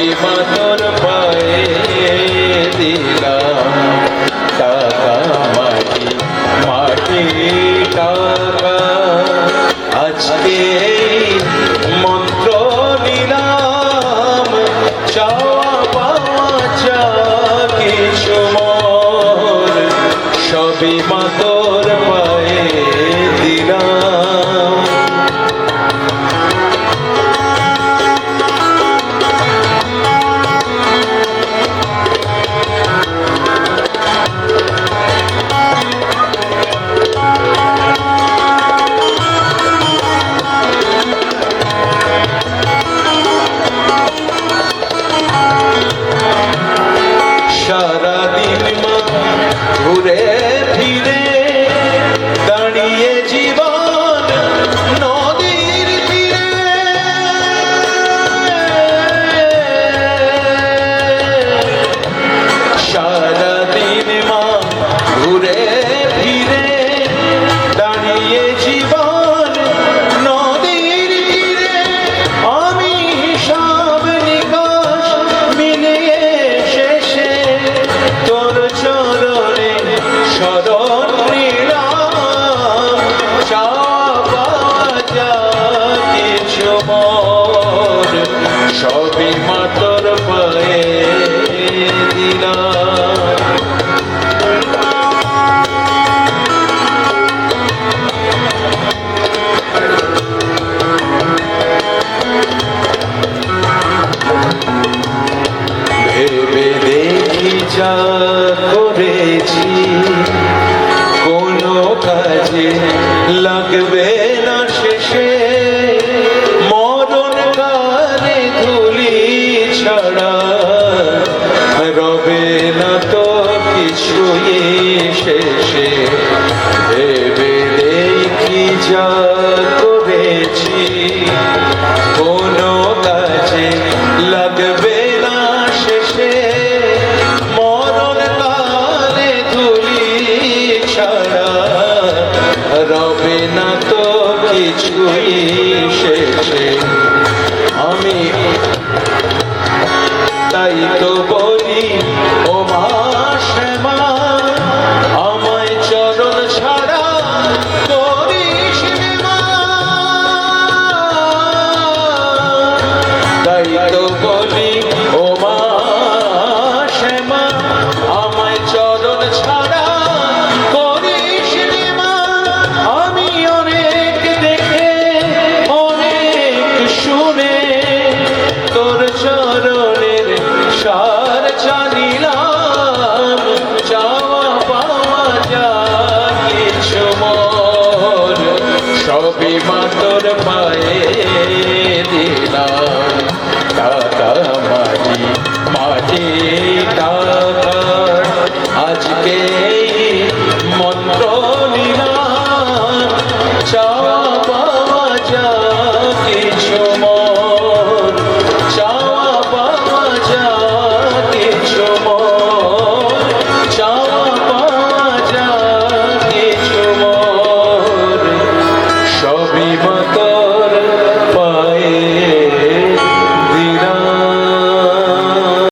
সবই মা তোর পায়ে দিলাম। টাকা মাটি মাটি টাকা, আজকে মন্ত্র নিলাম, চাওয়া পাওয়া যা কিছু মোর সবই মা তোর পায়ে দিলাম। সারাদিন মা ঘুরে ফিরে দাঁড়িয়ে জীবন নদীর তীরে, সারাদিন মা ঘুরে ফিরে দাঁড়িয়ে জীবন নদীর তীরে, আমি সব নিকাশ মিলিয়ে শেষে তোর চরণে শরণ নিলাম। চাওয়া যা কিছু মোর সবই মা তোর পায়ে দিলাম। ভেবে দেখি যা করেছি কোনো কাজে লাগবে না শেষে, মরণ কালে ধুলি ছাড়া রবে না তো কিছুই শেষে। ভেবে দেখি যা করেছি কোনো কাজে লাগবে না শেষে, মরণ কালে ধুলি ছাড়া রবে না তো কিছুই শেষে। আমি তাই তো বলি ও মা শ্যামা, আমায় চরণ ছাড়া করিস নে মা। তাই তো বলি ও মা শ্যামা, আমায় চরণ ছাড়া করিস নে মা। আমি অনেক দেখে অনেক শুনে তোর চরণের সার জানিলাম। চাওয়া পাওয়া যা কিছু মোর সবই মা তোর পায়ে দিলাম। টাকা মাটি মাটি টাকা,